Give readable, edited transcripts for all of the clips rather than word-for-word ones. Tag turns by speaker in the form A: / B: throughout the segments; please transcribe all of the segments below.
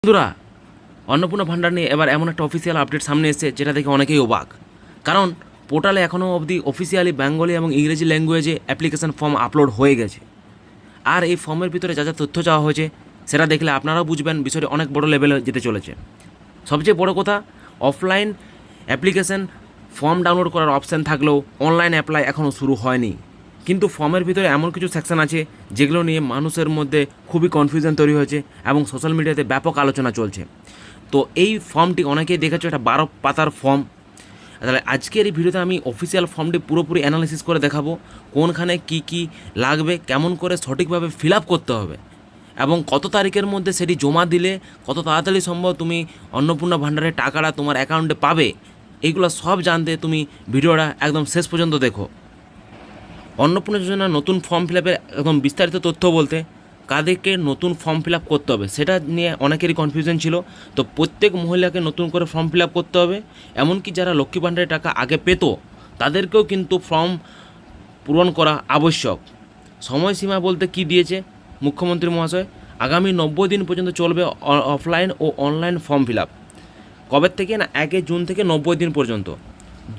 A: বন্ধুরা, অন্নপূর্ণা ভান্ডার নিয়ে এবার এমন একটা অফিসিয়াল আপডেট সামনে এসেছে যেটা দেখে অনেকেই অবাক। কারণ পোর্টালে এখনও অবধি অফিসিয়ালি বেঙ্গলি এবং ইংরেজি ল্যাঙ্গুয়েজে অ্যাপ্লিকেশন ফর্ম আপলোড হয়ে গেছে। আর এই ফর্মের ভিতরে যা যা তথ্য চাওয়া হয়েছে সেটা দেখলে আপনারাও বুঝবেন বিষয়টি অনেক বড় লেভেলে যেতে চলেছে। সবচেয়ে বড় কথা, অফলাইন অ্যাপ্লিকেশন ফর্ম ডাউনলোড করার অপশান থাকলেও অনলাইন অ্যাপ্লাই এখনও শুরু হয়নি। কিন্তু ফর্মের ভিতরে এমন কিছু সেকশন আছে যেগুলো নিয়ে মানুষের মধ্যে খুবই কনফিউশন তৈরি হয়েছে এবং সোশ্যাল মিডিয়াতে ব্যাপক আলোচনা চলছে। তো এই ফর্মটি অনেকেই দেখেছো, এটা 12 পাতার ফর্ম। তাহলে আজকের এই ভিডিওতে আমি অফিসিয়াল ফর্মটি পুরোপুরি অ্যানালিসিস করে দেখাবো কোনখানে কি কি লাগবে, কেমন করে সঠিকভাবে ফিল আপ করতে হবে এবং কত তারিখের মধ্যে সেটি জমা দিলে কত তাড়াতাড়ি সম্ভব তুমি অন্নপূর্ণা ভান্ডারের টাকাটা তোমার অ্যাকাউন্টে পাবে। এইগুলো সব জানতে তুমি ভিডিওটা একদম শেষ পর্যন্ত দেখো। অন্নপূর্ণা যোজনা নতুন ফর্ম ফিল আপের একদম বিস্তারিত তথ্য বলতে কাদেরকে নতুন ফর্ম ফিল আপ করতে হবে সেটা নিয়ে অনেকেরই কনফিউশন ছিল। তো প্রত্যেক মহিলাকে নতুন করে ফর্ম ফিল আপ করতে হবে, এমনকি যারা লক্ষ্মী ভাণ্ডারের টাকা আগে পেত তাদেরকেও কিন্তু ফর্ম পূরণ করা আবশ্যক। সময়সীমা বলতে কি দিয়েছে মুখ্যমন্ত্রী মহাশয়, আগামী 90 দিন পর্যন্ত চলবে অফলাইন ও অনলাইন ফর্ম ফিল আপ। কবে থেকে না, 1 জুন থেকে 90 দিন পর্যন্ত।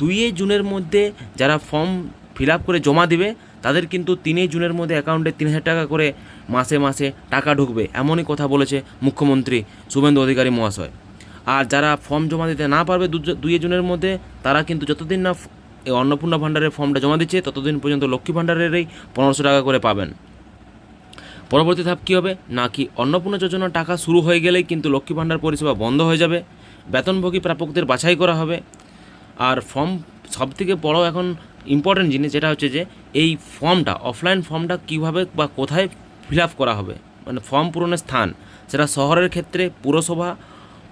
A: 2 জুনের মধ্যে যারা ফর্ম ফিল আপ করে জমা দিবে তাদের কিন্তু 3 জুনের মধ্যে অ্যাকাউন্টে 3000 টাকা করে মাসে মাসে টাকা ঢুকবে, এমনই কথা বলেছে মুখ্যমন্ত্রী শুভেন্দু অধিকারী মহাশয়। আর যারা ফর্ম জমা দিতে না পারবে 2 জুনের মধ্যে, তারা কিন্তু যতদিন না এই অন্নপূর্ণা ভাণ্ডারের ফর্মটা জমা দিচ্ছে ততদিন পর্যন্ত লক্ষ্মী ভাণ্ডারেরই 1500 টাকা করে পাবেন। পরবর্তী ধাপ কী হবে না, কি অন্নপূর্ণা যোজনার টাকা শুরু হয়ে গেলেই কিন্তু লক্ষ্মী ভাণ্ডার পরিষেবা বন্ধ হয়ে যাবে, বেতনভোগী প্রাপকদের বাছাই করা হবে। আর ফর্ম সবথেকে বড় এখন ইম্পর্টেন্ট জিনিস যেটা হচ্ছে যে এই ফর্মটা, অফলাইন ফর্মটা কীভাবে বা কোথায় ফিল আপ করা হবে, মানে ফর্ম পূরণের স্থান, সেটা শহরের ক্ষেত্রে পুরসভা,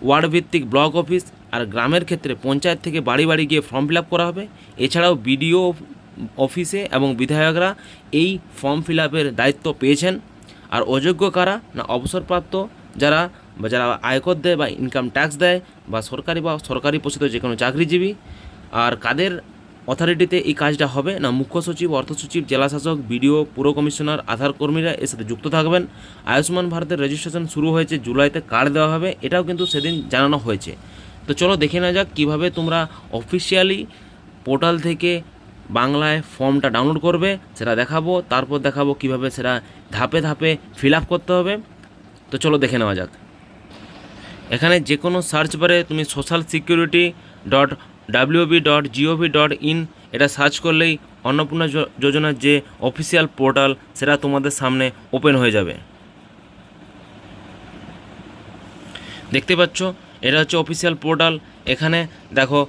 A: ওয়ার্ড ভিত্তিক ব্লক অফিস, আর গ্রামের ক্ষেত্রে পঞ্চায়েত থেকে বাড়ি বাড়ি গিয়ে ফর্ম ফিল আপ করা হবে। এছাড়াও বিডিও অফিসে এবং বিধায়করা এই ফর্ম ফিল আপের দায়িত্ব পেয়েছেন। আর অযোগ্য কারা না, অবসরপ্রাপ্ত যারা যারা আয়কর দেয় বা ইনকাম ট্যাক্স দেয় বা সরকারি পোষিত যে কোনো চাকরিজীবী। আর কাদের অথরিটিতে এই কাজটা হবে না, মুখ্য সচিব, অর্থ সচিব, জেলাশাসক, বিডিও, পুর কমিশনার, আধার কর্মীরা এর সাথে যুক্ত থাকবেন। আয়ুষ্মান ভারতের রেজিস্ট্রেশন শুরু হয়েছে, জুলাইতে কার্ড দেওয়া হবে, এটাও কিন্তু সেদিন জানানো হয়েছে। তো চলো দেখে নেওয়া যাক কীভাবে তোমরা অফিসিয়ালি পোর্টাল থেকে বাংলায় ফর্মটা ডাউনলোড করবে, সেটা দেখাবো। তারপর দেখাবো কীভাবে সেটা ধাপে ধাপে ফিল আপ করতে হবে। তো চলো দেখে নেওয়া যাক। এখানে যে কোনো সার্চ বারে তুমি socialsecurity.wb.gov.in এটা সার্চ করলেই অন্নপূর্ণা যোজনার যে অফিসিয়াল পোর্টাল সেটা তোমাদের সামনে ওপেন হয়ে যাবে। দেখতে পাচ্ছ এটা হচ্ছে অফিসিয়াল পোর্টাল। এখানে দেখো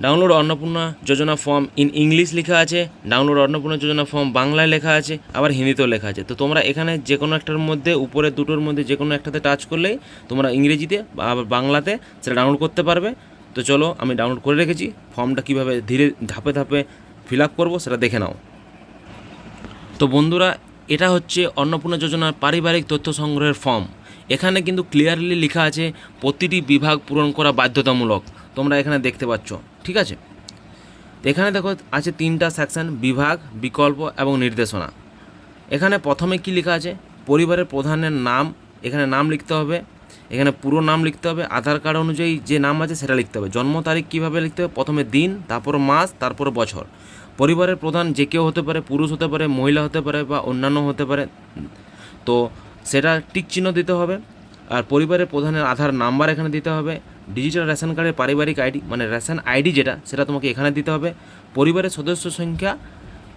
A: download Annapurna Yojana form in English লেখা আছে, ডাউনলোড অন্নপূর্ণা যোজনা ফর্ম বাংলায় লেখা আছে, আবার হিন্দিতেও লেখা আছে। তো তোমরা এখানে যে কোনো একটার মধ্যে, উপরে দুটোর মধ্যে যে কোনো একটাতে টাচ করলেই তোমরা ইংরেজিতে বা আবার বাংলাতে সেটা ডাউনলোড করতে পারবে। তো চলো আমি ডাউনলোড করে রেখেছি, ফর্মটা কীভাবে ধীরে ধাপে ধাপে ফিল আপ করবো সেটা দেখে নাও। তো বন্ধুরা, এটা হচ্ছে অন্নপূর্ণা যোজনার পারিবারিক তথ্য সংগ্রহের ফর্ম। এখানে কিন্তু ক্লিয়ারলি লেখা আছে প্রতিটি বিভাগ পূরণ করা বাধ্যতামূলক, তোমরা এখানে দেখতে পাচ্ছ, ঠিক আছে। এখানে দেখো আছে 3টা সেকশন, বিভাগ, বিকল্প এবং নির্দেশনা। এখানে প্রথমে কি লেখা আছে, পরিবারের প্রধানের নাম, এখানে নাম লিখতে হবে, এখানে পুরো নাম লিখতে হবে, আধার কার্ড অনুযায়ী যে নাম আছে সেটা লিখতে হবে। জন্ম তারিখ কীভাবে লিখতে হবে, প্রথমে দিন, তারপর মাস, তারপর বছর। পরিবারের প্রধান যে কেউ হতে পারে, পুরুষ হতে পারে, মহিলা হতে পারে বা অন্যান্য হতে পারে, তো সেটা টিক চিহ্ন দিতে হবে। আর পরিবারের প্রধানের আধার নাম্বার এখানে দিতে হবে। ডিজিটাল রেশন কার্ডের পারিবারিক আইডি মানে রেশন আইডি যেটা, সেটা তোমাকে এখানে দিতে হবে। পরিবারের সদস্য সংখ্যা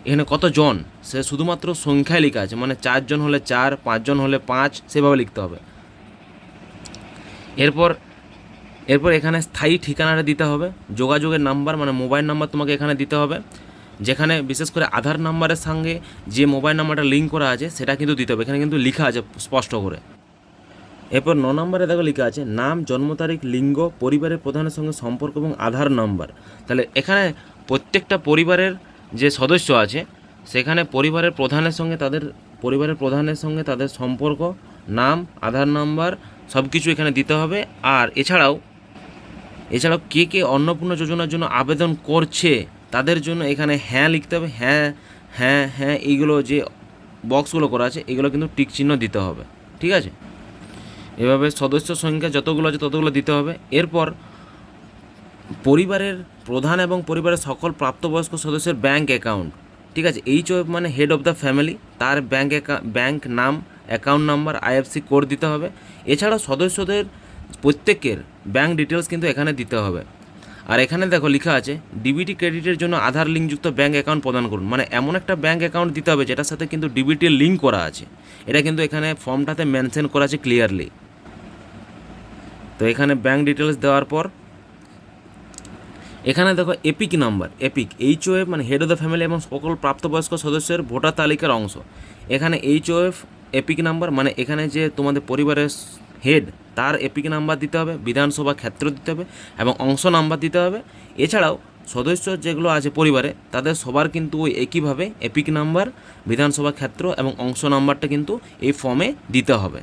A: এখানে কতজন সে শুধুমাত্র সংখ্যায় লেখা আছে, মানে 4 জন হলে 4, 5 জন হলে 5, সেভাবে লিখতে হবে। এরপর এখানে স্থায়ী ঠিকানাটা দিতে হবে। যোগাযোগের নাম্বার মানে মোবাইল নাম্বার তোমাকে এখানে দিতে হবে, যেখানে বিশেষ করে আধার নাম্বারের সঙ্গে যে মোবাইল নাম্বারটা লিঙ্ক করা আছে সেটা কিন্তু দিতে হবে, এখানে কিন্তু লেখা আছে স্পষ্ট করে। এরপর 9 নম্বরে দেখো লেখা আছে নাম, জন্ম তারিখ, লিঙ্গ, পরিবারের প্রধানের সঙ্গে সম্পর্ক এবং আধার নাম্বার। তাহলে এখানে প্রত্যেকটা পরিবারের যে সদস্য আছে সেখানে পরিবারের প্রধানের সঙ্গে তাদের সম্পর্ক, নাম, আধার নাম্বার সব কিছু এখানে দিতে হবে। আর এছাড়াও কে কে অন্নপূর্ণা যোজনার জন্য আবেদন করছে তাদের জন্য এখানে হ্যাঁ লিখতে হবে, হ্যাঁ হ্যাঁ হ্যাঁ, এইগুলো যে বক্সগুলো করা আছে এগুলো কিন্তু টিক চিহ্ন দিতে হবে, ঠিক আছে। এভাবে সদস্য সংখ্যা যতগুলো আছে ততগুলো দিতে হবে। এরপর পরিবারের প্রধান এবং পরিবারের সকল প্রাপ্তবয়স্ক সদস্যের ব্যাংক অ্যাকাউন্ট, ঠিক আছে, HOF মানে হেড অফ দ্য ফ্যামিলি, তার ব্যাংক নাম, অ্যাকাউন্ট নাম্বার, IFSC কোড দিতে হবে। এছাড়াও সদস্যদের প্রত্যেকের ব্যাংক ডিটেলস কিন্তু এখানে দিতে হবে। আর এখানে দেখো লেখা আছে ডিবিটি ক্রেডিটের জন্য আধার লিঙ্কযুক্ত ব্যাংক অ্যাকাউন্ট প্রদান করুন, মানে এমন একটা ব্যাংক অ্যাকাউন্ট দিতে হবে যেটার সাথে কিন্তু ডিবিটির লিঙ্ক করা আছে। এটা কিন্তু এখানে ফর্মটাতে মেনশন করা আছে ক্লিয়ারলি। তো এখানে ব্যাংক ডিটেলস দেওয়ার পর এখানে দেখো এপিক নাম্বার, HOF মানে হেড অফ দ্য ফ্যামিলি এবং সকল প্রাপ্তবয়স্ক সদস্যের ভোটার তালিকার অংশ। এখানে HOF এপিক নাম্বার মানে এখানে যে তোমাদের পরিবারের হেড তার এপিক নাম্বার দিতে হবে, বিধানসভা ক্ষেত্র দিতে হবে এবং অংশ নাম্বার দিতে হবে। এছাড়াও সদস্য যেগুলো আছে পরিবারে তাদের সবার কিন্তু ওই একইভাবে এপিক নাম্বার, বিধানসভা ক্ষেত্র এবং অংশ নাম্বারটা কিন্তু এই ফর্মে দিতে হবে।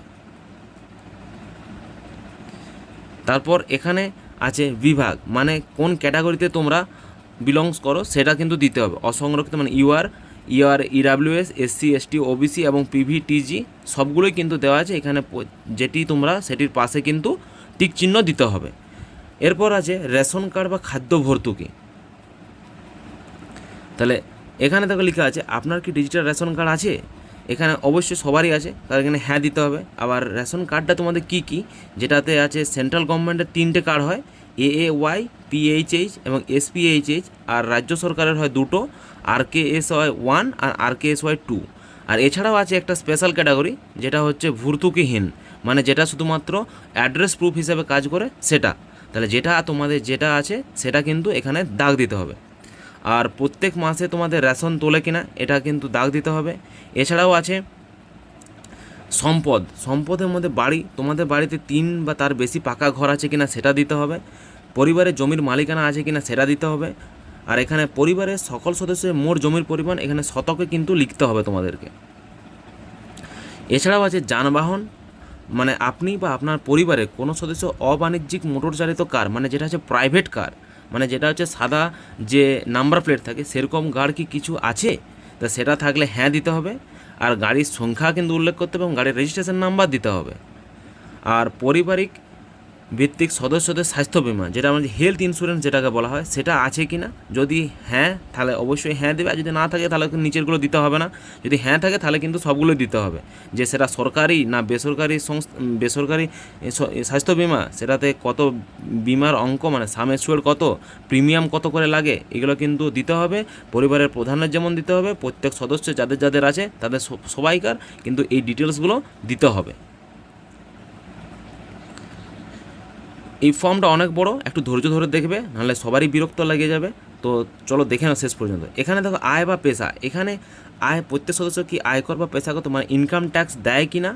A: তারপর এখানে আছে বিভাগ, মানে কোন ক্যাটাগরিতে তোমরা বিলংস করো সেটা কিন্তু দিতে হবে। অসংরক্ষিত মানে EWS, SC, ST, OBC এবং PVTG সবগুলোই কিন্তু দেওয়া আছে এখানে, যেটি তোমরা সেটির পাশে কিন্তু টিক চিহ্ন দিতে হবে। এরপর আছে রেশন কার্ড বা খাদ্য ভর্তুকি। তাহলে এখানে দেখো লেখা আছে আপনার কি ডিজিটাল রেশন কার্ড আছে? এখানে অবশ্যই সবারই আছে, তার এখানে হ্যাঁ দিতে হবে। আবার রেশন কার্ডটা তোমাদের কী কী, যেটাতে আছে সেন্ট্রাল গভর্নমেন্টের 3টে কার্ড হয়, AAY, PHH এবং SPHH, আর রাজ্য সরকারের হয় 2টো, RKSY 1 আর RKSY 2। আর এছাড়াও আছে একটা স্পেশাল ক্যাটাগরি যেটা হচ্ছে ভর্তুকিহীন, মানে যেটা শুধুমাত্র অ্যাড্রেস প্রুফ হিসেবে কাজ করে সেটা। তাহলে যেটা তোমাদের যেটা আছে সেটা কিন্তু এখানে দাগ দিতে হবে। আর প্রত্যেক মাসে তোমাদের রেশন তোলে কিনা এটা কিন্তু দাগ দিতে হবে। এছাড়াও আছে সম্পদের মধ্যে বাড়ি, তোমাদের বাড়িতে 3 বা তার বেশি পাকা ঘর আছে কিনা সেটা দিতে হবে। পরিবারের জমির মালিকানা আছে কিনা সেটা দিতে হবে। আর এখানে পরিবারের সকল সদস্যের মোট জমির পরিমাণ এখানে শতকে কিন্তু লিখতে হবে তোমাদেরকে। এছাড়াও আছে যানবাহন, মানে আপনি বা আপনার পরিবারের কোনো সদস্য অবাণিজ্যিক মোটরচালিত কার, মানে যেটা হচ্ছে প্রাইভেট কার, মানে যেটা হচ্ছে সাদা যে নাম্বার প্লেট থাকে সেরকম গাড়ি কি কিছু আছে, তা সেটা থাকলে হ্যাঁ দিতে হবে। আর গাড়ির সংখ্যা কিন্তু উল্লেখ করতে হবে এবং গাড়ির রেজিস্ট্রেশন নাম্বার দিতে হবে। আর পারিবারিক ভিত্তিক সদস্যদের স্বাস্থ্য বিমা, যেটা আমাদের হেলথ ইন্স্যুরেন্স যেটাকে বলা হয়, সেটা আছে কি না, যদি হ্যাঁ তাহলে অবশ্যই হ্যাঁ দেবে, আর যদি না থাকে তাহলে নিচেরগুলো দিতে হবে না। যদি হ্যাঁ থাকে তাহলে কিন্তু সবগুলো দিতে হবে, যে সেটা সরকারি না বেসরকারি স্বাস্থ্য বিমা, সেটাতে কত বিমার অঙ্ক মানে সাম এসুয়ার কত, প্রিমিয়াম কত করে লাগে, এগুলো কিন্তু দিতে হবে। পরিবারের প্রধানের যেমন দিতে হবে, প্রত্যেক সদস্য যাদের যাদের আছে তাদের সবাইকার কিন্তু এই ডিটেলসগুলো দিতে হবে। এই ফর্মটা অনেক বড়, একটু ধৈর্য ধরে দেখবে, নাহলে সবারই বিরক্ত লেগে যাবে। তো চলো দেখে নাও শেষ পর্যন্ত। এখানে দেখো আয় বা পেশা, এখানে আয় প্রত্যেক সদস্য কি আয়কর বা পেশাগত মানে ইনকাম ট্যাক্স দেয় কি না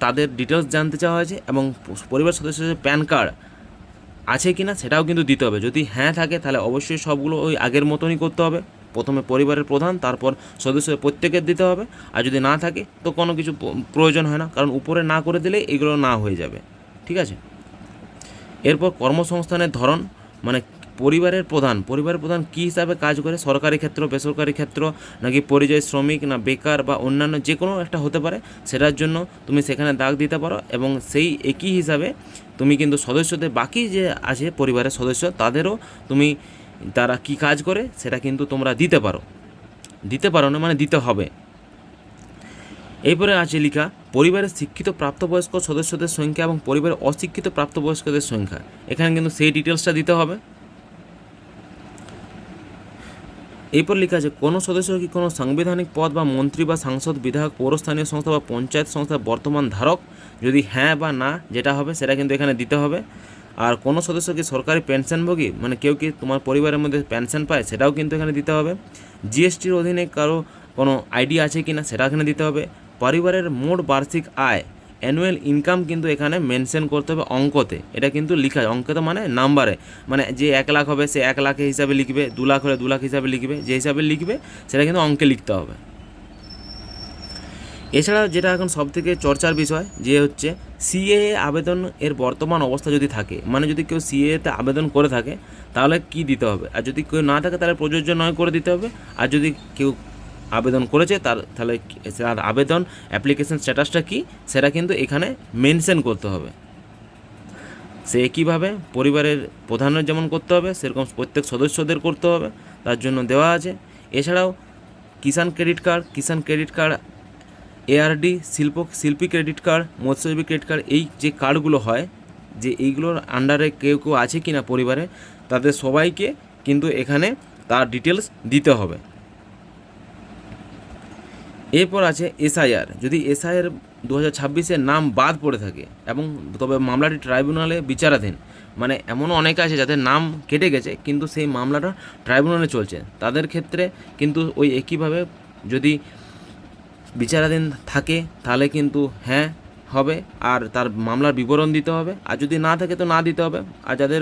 A: তাদের ডিটেলস জানতে চাওয়া হয়েছে, এবং পরিবার সদস্যের প্যান কার্ড আছে কি না সেটাও কিন্তু দিতে হবে। যদি হ্যাঁ থাকে তাহলে অবশ্যই সবগুলো ওই আগের মতনই করতে হবে, প্রথমে পরিবারের প্রধান, তারপর সদস্য প্রত্যেকের দিতে হবে। আর যদি না থাকে তো কোনো কিছু প্রয়োজন হয় না, কারণ উপরে না করে দিলে এগুলো না হয়ে যাবে, ঠিক আছে। এরপর কর্মসংস্থানের ধরন, মানে পরিবারের প্রধান কী হিসাবে কাজ করে, সরকারি ক্ষেত্র, বেসরকারি ক্ষেত্র, নাকি পরিযায়ী শ্রমিক, না বেকার বা অন্যান্য যে কোনো একটা হতে পারে, সেটার জন্য তুমি সেখানে দাগ দিতে পারো। এবং সেই একই হিসাবে তুমি কিন্তু সদস্যদের বাকি যে আছে পরিবারের সদস্য তাদেরও তুমি তারা কি কাজ করে সেটা কিন্তু তোমরা দিতে পারো না মানে দিতে হবে। এরপরে আছে লেখা পরিবারের শিক্ষিত প্রাপ্তবয়স্ক সদস্যদের সংখ্যা এবং পরিবারের অশিক্ষিত প্রাপ্তবয়স্কদের সংখ্যা, এখানে কিন্তু সেই ডিটেলসটা দিতে হবে। এরপর লেখা আছে কোনো সদস্য কি কোনো সাংবিধানিক পদ বা মন্ত্রী বা সাংসদ, বিধায়ক, পৌরস্থানীয় সংস্থা বা পঞ্চায়েত সংস্থার বর্তমান ধারক, যদি হ্যাঁ বা না যেটা হবে সেটা কিন্তু এখানে দিতে হবে। আর কোনো সদস্য কি সরকারি পেনশনভোগী, মানে কেউ কি তোমার পরিবারের মধ্যে পেনশন পায় সেটাও কিন্তু এখানে দিতে হবে। জিএসটির অধীনে কারো কোনো আইডি আছে কি না সেটা এখানে দিতে হবে। পরিবারের মোট বার্ষিক আয়, অ্যানুয়াল ইনকাম কিন্তু এখানে মেনশন করতে হবে অঙ্কতে, এটা কিন্তু লেখা অঙ্কতে মানে নাম্বারে, মানে যে 1 লাখ হবে সে 1 লাখের হিসাবে লিখবে, 2 লাখ হলে 2 লাখ হিসাবে লিখবে, যে হিসাবে লিখবে সেটা কিন্তু অঙ্কে লিখতে হবে। এছাড়া যেটা এখন সবথেকে চর্চার বিষয় যে হচ্ছে সিএএ আবেদন এর বর্তমান অবস্থা যদি থাকে, মানে যদি কেউ সিএএতে আবেদন করে থাকে তাহলে কি দিতে হবে, আর যদি কেউ না থাকে তাহলে প্রযোজ্য নয় করে দিতে হবে। আর যদি কেউ আবেদন করেছে তাহলে তার আবেদন অ্যাপ্লিকেশন স্ট্যাটাসটা কী সেটা কিন্তু এখানে মেনশন করতে হবে। সে একইভাবে পরিবারের প্রধানের যেমন করতে হবে সেরকম প্রত্যেক সদস্যদের করতে হবে, তার জন্য দেওয়া আছে। এছাড়াও কিষাণ ক্রেডিট কার্ড এআরডি শিল্পী ক্রেডিট কার্ড, মৎস্যজীবী ক্রেডিট কার্ড, এই যে কার্ডগুলো হয়, যে এইগুলোর আন্ডারে কেউ আছে কি না পরিবারে, তাদের সবাইকে কিন্তু এখানে তার ডিটেলস দিতে হবে। এরপর আছে এসআইআর। যদি এসআইআর 2026-এর নাম বাদ পড়ে থাকে এবং তবে মামলাটি ট্রাইব্যুনালে বিচারাধীন, মানে এমনও অনেকে আছে যাদের নাম কেটে গেছে কিন্তু সেই মামলাটা ট্রাইব্যুনালে চলছে, তাদের ক্ষেত্রে কিন্তু ওই একইভাবে যদি বিচারাধীন থাকে তাহলে কিন্তু হ্যাঁ হবে, আর তার মামলার বিবরণ দিতে হবে, আর যদি না থাকে তো না দিতে হবে। আর যাদের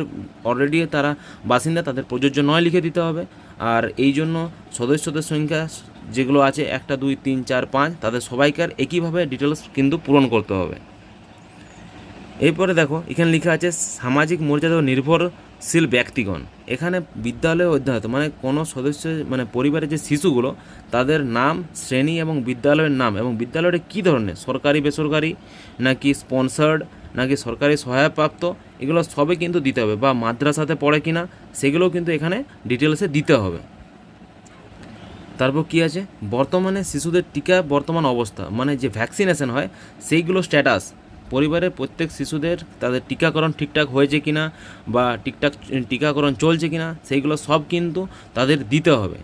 A: অলরেডি তারা বাসিন্দা তাদের প্রযোজ্য নয় লিখে দিতে হবে। আর এই জন্য সদস্যদের সংখ্যা যেগুলো আছে 1 2 3 4 5 তাদের সবাইকার একইভাবে ডিটেলস কিন্তু পূরণ করতে হবে। এরপরে দেখো এখানে লেখা আছে সামাজিক মর্যাদা ও নির্ভরশীল ব্যক্তিগণ। এখানে বিদ্যালয়ে অধ্যয়নত মানে কোনো সদস্য মানে পরিবারের যে শিশুগুলো তাদের নাম, শ্রেণী এবং বিদ্যালয়ের নাম, এবং বিদ্যালয়টা কী ধরনের, সরকারি বেসরকারি নাকি স্পন্সার্ড নাকি সরকারি সহায়প্রাপ্ত, এগুলো সবই কিন্তু দিতে হবে, বা মাদ্রাসাতে পড়ে কিনা সেগুলোও কিন্তু এখানে ডিটেলসে দিতে হবে। তারপর কী আছে, বর্তমানে শিশুদের টিকা বর্তমান অবস্থা মানে যে ভ্যাকসিনেশন হয় সেইগুলো স্ট্যাটাস, পরিবারের প্রত্যেক শিশুদের তাদের টিকাকরণ ঠিকঠাক হয়েছে কিনা বা ঠিকঠাক টিকাকরণ চলছে কিনা সেইগুলো সব কিন্তু তাদের দিতে হবে।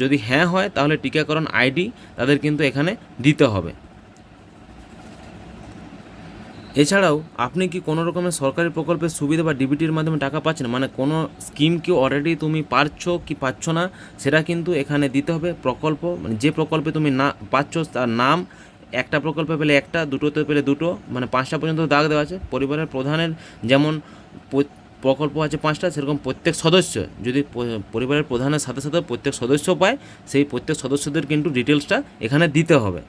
A: যদি হ্যাঁ হয় তাহলে টিকাকরণ আইডি তাদের কিন্তু এখানে দিতে হবে। এছাড়াও আপনি কি কোনো রকমের সরকারি প্রকল্পের সুবিধা বা ডিবিটির মাধ্যমে টাকা পাচ্ছেন, মানে কোনো স্কিম কি অলরেডি তুমি পাচ্ছো কি পাচ্ছ না সেটা কিন্তু এখানে দিতে হবে। প্রকল্প মানে যে প্রকল্পে তুমি না পাচ্ছ তার নাম, একটা প্রকল্পে পেলে একটা, দুটোতে পেলে দুটো, মানে 5টা পর্যন্ত দাগ দেওয়া আছে। পরিবারের প্রধানের যেমন প্রকল্প আছে 5টা, সেরকম প্রত্যেক সদস্য যদি পরিবারের প্রধানের সাথে সাথে প্রত্যেক সদস্য পায় সেই প্রত্যেক সদস্যদের কিন্তু ডিটেলসটা এখানে দিতে হবে।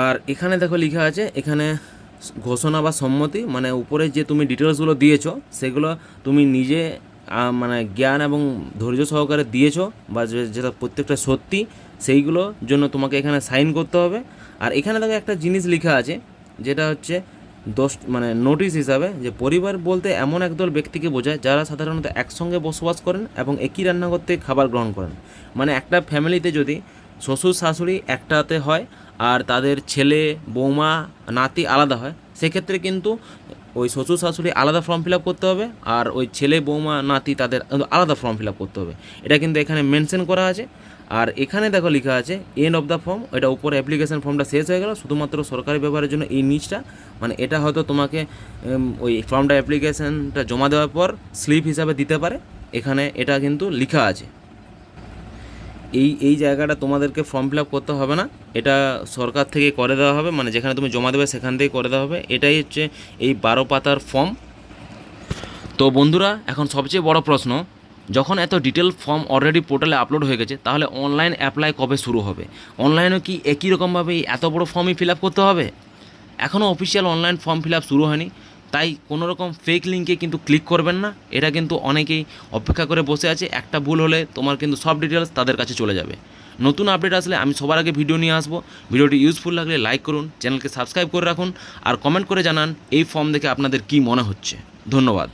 A: আর এখানে দেখো লেখা আছে এখানে ঘোষণা বা সম্মতি, মানে উপরে যে তুমি ডিটেলসগুলো দিয়েছো সেগুলো তুমি নিজে মানে জ্ঞান এবং ধৈর্য সহকারে দিয়েছো বা যেটা প্রত্যেকটা সত্যি সেইগুলোর জন্য তোমাকে এখানে সাইন করতে হবে। আর এখানে দেখো একটা জিনিস লেখা আছে যেটা হচ্ছে মানে নোটিশ হিসাবে, যে পরিবার বলতে এমন একদল ব্যক্তিকে বোঝায় যারা সাধারণত একসঙ্গে বসবাস করেন এবং একই রান্নাঘর থেকে খাবার গ্রহণ করেন। মানে একটা ফ্যামিলিতে যদি শ্বশুর শাশুড়ি একটাতে হয় আর তাদের ছেলে বৌমা নাতি আলাদা হয়, সেক্ষেত্রে কিন্তু ওই শ্বশুর শাশুড়ি আলাদা ফর্ম ফিল আপ করতে হবে, আর ওই ছেলে বৌমা নাতি তাদের আলাদা ফর্ম ফিল আপ করতে হবে। এটা কিন্তু এখানে মেনশন করা আছে। আর এখানে দেখো লেখা আছে এন্ড অফ দ্য ফর্ম, এটা উপরে অ্যাপ্লিকেশন ফর্মটা শেষ হয়ে গেল, শুধুমাত্র সরকারি ব্যবহারের জন্য এই নিচটা, মানে এটা হয়তো তোমাকে ওই ফর্মটা অ্যাপ্লিকেশনটা জমা দেওয়ার পর স্লিপ হিসাবে দিতে পারে। এখানে এটা কিন্তু লেখা আছে। এই জায়গাটা তোমাদেরকে ফর্ম ফিল আপ করতে হবে না, এটা সরকার থেকে করে দেওয়া হবে, মানে যেখানে তুমি জমা দেবে সেখান থেকে করে দেওয়া হবে। এটাই হচ্ছে এই 12 পাতার ফর্ম। তো বন্ধুরা, এখন সবচেয়ে বড় প্রশ্ন, যখন এত ডিটেল ফর্ম অলরেডি পোর্টালে আপলোড হয়ে গেছে তাহলে অনলাইন অ্যাপ্লাই কবে শুরু হবে? অনলাইনেও কি একই রকমভাবে এত বড় ফর্মই ফিল আপ করতে হবে? এখনও official online form fill up শুরু হয়নি, তাই কোনো রকম ফেক লিঙ্কে কিন্তু ক্লিক করবেন না। এটা কিন্তু অনেকেই অপেক্ষা করে বসে আছে, একটা ভুল হলে তোমার কিন্তু সব ডিটেলস তাদের কাছে চলে যাবে। নতুন আপডেট আসলে আমি সবার আগে ভিডিও নিয়ে আসবো। ভিডিওটি ইউজফুল লাগলে লাইক করুন, চ্যানেলকে সাবস্ক্রাইব করে রাখুন, আর কমেন্ট করে জানান এই ফর্ম দেখে আপনাদের কী মনে হচ্ছে। ধন্যবাদ।